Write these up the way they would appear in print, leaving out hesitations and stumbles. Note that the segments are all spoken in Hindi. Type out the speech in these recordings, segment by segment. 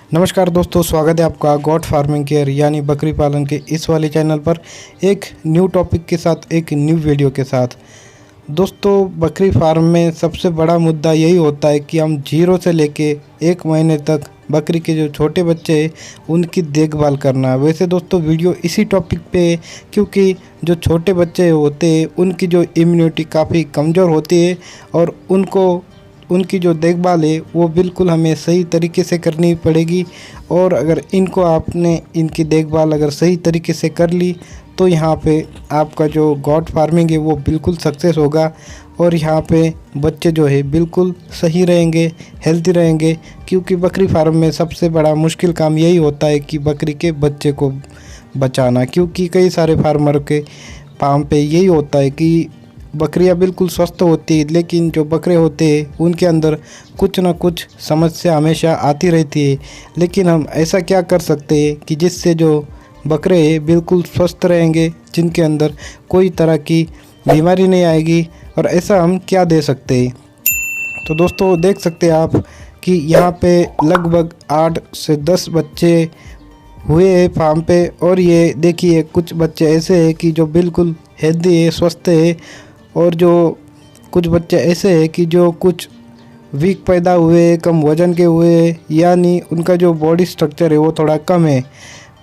नमस्कार दोस्तों, स्वागत है आपका गॉड फार्मिंग केयर यानी बकरी पालन के इस वाले चैनल पर एक न्यू टॉपिक के साथ, एक न्यू वीडियो के साथ। दोस्तों, बकरी फार्म में सबसे बड़ा मुद्दा यही होता है कि हम 0 से लेके 1 महीने तक बकरी के जो छोटे बच्चे हैं उनकी देखभाल करना। वैसे दोस्तों, वीडियो इसी टॉपिक पे है क्योंकि जो छोटे बच्चे होते हैं उनकी जो इम्यूनिटी काफ़ी कमज़ोर होती है और उनकी जो देखभाल है वो बिल्कुल हमें सही तरीके से करनी पड़ेगी। और अगर आपने इनकी देखभाल अगर सही तरीके से कर ली तो यहाँ पे आपका जो गॉड फार्मिंग है वो बिल्कुल सक्सेस होगा और यहाँ पे बच्चे जो है बिल्कुल सही रहेंगे, हेल्दी रहेंगे। क्योंकि बकरी फार्म में सबसे बड़ा मुश्किल काम यही होता है कि बकरी के बच्चे को बचाना। क्योंकि कई सारे फार्मर के फार्म पे यही होता है कि बकरियां बिल्कुल स्वस्थ होती है, लेकिन जो बकरे होते हैं उनके अंदर कुछ ना कुछ समस्या हमेशा आती रहती है। लेकिन हम ऐसा क्या कर सकते हैं कि जिससे जो बकरे हैं बिल्कुल स्वस्थ रहेंगे, जिनके अंदर कोई तरह की बीमारी नहीं आएगी, और ऐसा हम क्या दे सकते हैं। तो दोस्तों, देख सकते हैं आप कि यहाँ पे लगभग 8 से 10 बच्चे हुए हैं फार्म पे। और ये देखिए, कुछ बच्चे ऐसे हैं कि जो बिल्कुल हेल्दी है, स्वस्थ है, और जो कुछ बच्चे ऐसे हैं कि जो कुछ वीक पैदा हुए, कम वज़न के हुए, यानी उनका जो बॉडी स्ट्रक्चर है वो थोड़ा कम है।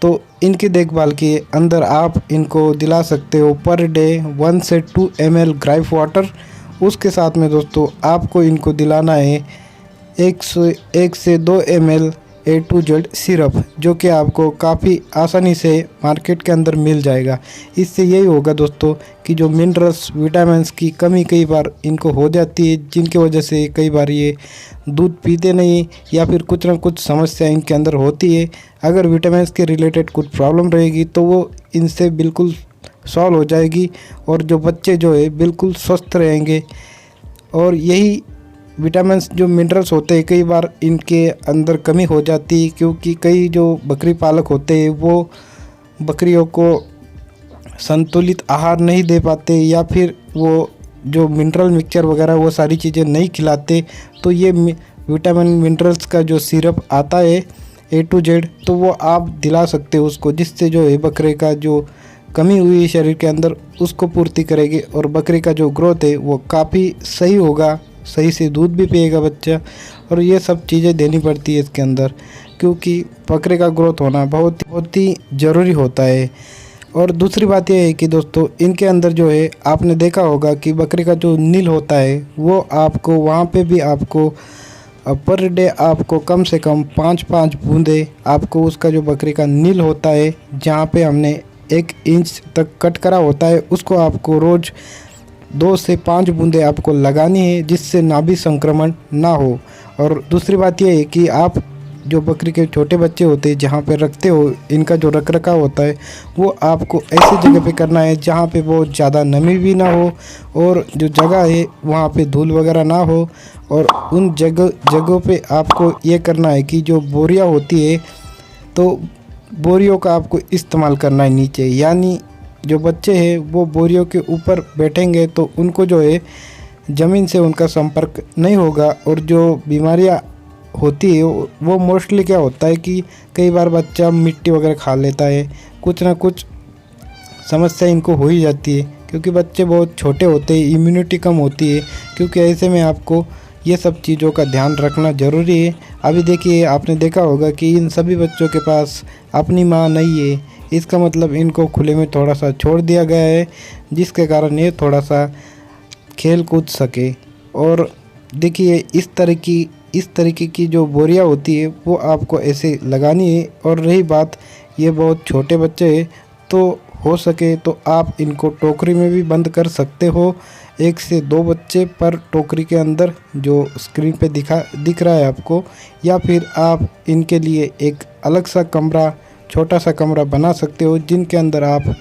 तो इनकी देखभाल के अंदर आप इनको दिला सकते हो पर डे 1 से 2 ml ग्राइफ वाटर। उसके साथ में दोस्तों आपको इनको दिलाना है 1 से 2 ml A to Z syrup, जो कि आपको काफ़ी आसानी से मार्केट के अंदर मिल जाएगा। इससे यही होगा दोस्तों कि जो मिनरल्स, विटामिन्स की कमी कई बार इनको हो जाती है, जिनकी वजह से कई बार ये दूध पीते नहीं या फिर कुछ ना कुछ समस्या इनके अंदर होती है। अगर विटामिन्स के रिलेटेड कुछ प्रॉब्लम रहेगी तो वो इनसे बिल्कुल सॉल्व हो जाएगी और जो बच्चे जो है बिल्कुल स्वस्थ रहेंगे। और यही विटामिन्स, जो मिनरल्स होते हैं, कई बार इनके अंदर कमी हो जाती है क्योंकि कई जो बकरी पालक होते हैं वो बकरियों को संतुलित आहार नहीं दे पाते या फिर वो जो मिनरल मिक्सचर वगैरह वो सारी चीज़ें नहीं खिलाते। तो ये विटामिन मिनरल्स का जो सिरप आता है A to Z, तो वो आप दिला सकते हो उसको, जिससे जो है बकरे का जो कमी हुई शरीर के अंदर उसको पूर्ति करेगी और बकरी का जो ग्रोथ है वो काफ़ी सही होगा, सही से दूध भी पिएगा बच्चा। और ये सब चीज़ें देनी पड़ती है इसके अंदर, क्योंकि बकरे का ग्रोथ होना बहुत ही ज़रूरी होता है। और दूसरी बात यह है कि दोस्तों, इनके अंदर जो है आपने देखा होगा कि बकरी का जो नील होता है वो आपको वहाँ पे भी आपको पर डे आपको कम से कम 5-5 बूंदे आपको उसका जो बकरी का नील होता है, जहाँ पे हमने 1 इंच तक कट करा होता है, उसको आपको रोज़ 2 से 5 बूंदे आपको लगानी है, जिससे नाभि संक्रमण ना हो। और दूसरी बात यह है कि आप जो बकरी के छोटे बच्चे होते हैं जहाँ पे रखते हो, इनका जो रखरखाव होता है वो आपको ऐसी जगह पे करना है जहाँ पे बहुत ज़्यादा नमी भी ना हो और जो जगह है वहाँ पे धूल वगैरह ना हो। और उन जगहों पे आपको ये करना है कि जो बोरियां होती है तो बोरियों का आपको इस्तेमाल करना है नीचे, यानी जो बच्चे हैं वो बोरियों के ऊपर बैठेंगे तो उनको जो है ज़मीन से उनका संपर्क नहीं होगा। और जो बीमारियां होती है वो मोस्टली क्या होता है कि कई बार बच्चा मिट्टी वगैरह खा लेता है, कुछ ना कुछ समस्या इनको हो ही जाती है क्योंकि बच्चे बहुत छोटे होते हैं, इम्यूनिटी कम होती है। क्योंकि ऐसे में आपको ये सब चीज़ों का ध्यान रखना ज़रूरी है। अभी देखिए, आपने देखा होगा कि इन सभी बच्चों के पास अपनी माँ नहीं है, इसका मतलब इनको खुले में थोड़ा सा छोड़ दिया गया है, जिसके कारण ये थोड़ा सा खेल कूद सके। और देखिए, इस तरीके की जो बोरियां होती है वो आपको ऐसे लगानी है। और रही बात ये बहुत छोटे बच्चे हैं तो हो सके तो आप इनको टोकरी में भी बंद कर सकते हो, 1 से 2 बच्चे पर टोकरी के अंदर, जो स्क्रीन पे दिख रहा है आपको। या फिर आप इनके लिए एक अलग सा कमरा, छोटा सा कमरा बना सकते हो जिनके अंदर आप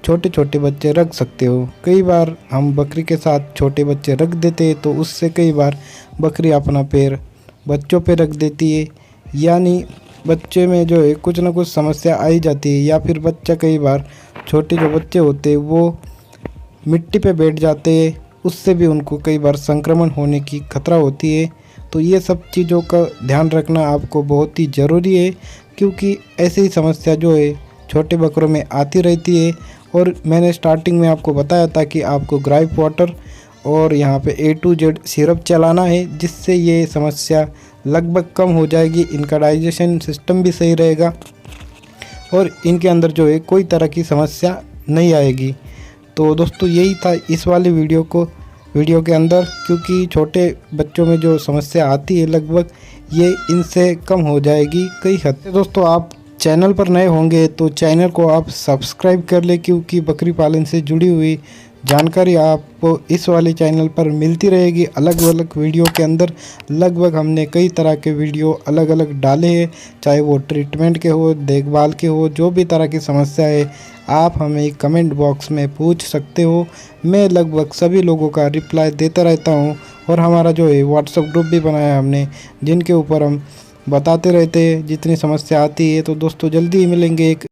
छोटे छोटे बच्चे रख सकते हो। कई बार हम बकरी के साथ छोटे बच्चे रख देते हैं तो उससे कई बार बकरी अपना पैर बच्चों पे रख देती है, यानी बच्चे में जो है कुछ ना कुछ समस्या आ ही जाती है। या फिर बच्चा, कई बार छोटे जो बच्चे होते हैं वो मिट्टी पे बैठ जाते हैं, उससे भी उनको कई बार संक्रमण होने की खतरा होती है। तो ये सब चीज़ों का ध्यान रखना आपको बहुत ही ज़रूरी है, क्योंकि ऐसी ही समस्या जो है छोटे बकरों में आती रहती है। और मैंने स्टार्टिंग में आपको बताया था कि आपको ग्राइप वाटर और यहाँ पे A to Z सिरप चलाना है, जिससे ये समस्या लगभग कम हो जाएगी। इनका डाइजेशन सिस्टम भी सही रहेगा और इनके अंदर जो है कोई तरह की समस्या नहीं आएगी। तो दोस्तों यही था इस वाले वीडियो के अंदर, क्योंकि छोटे बच्चों में जो समस्या आती है लगभग ये इनसे कम हो जाएगी कई हद तक। दोस्तों आप चैनल पर नए होंगे तो चैनल को आप सब्सक्राइब कर ले, क्योंकि बकरी पालन से जुड़ी हुई जानकारी आपको इस वाले चैनल पर मिलती रहेगी। अलग अलग वीडियो के अंदर लगभग हमने कई तरह के वीडियो अलग अलग डाले हैं, चाहे वो ट्रीटमेंट के हो, देखभाल के हो, जो भी तरह की समस्या है आप हमें कमेंट बॉक्स में पूछ सकते हो। मैं लगभग सभी लोगों का रिप्लाई देता रहता हूँ। और हमारा जो है व्हाट्सएप ग्रुप भी बनाया हमने, जिनके ऊपर हम बताते रहते हैं जितनी समस्या आती है। तो दोस्तों जल्दी ही मिलेंगे एक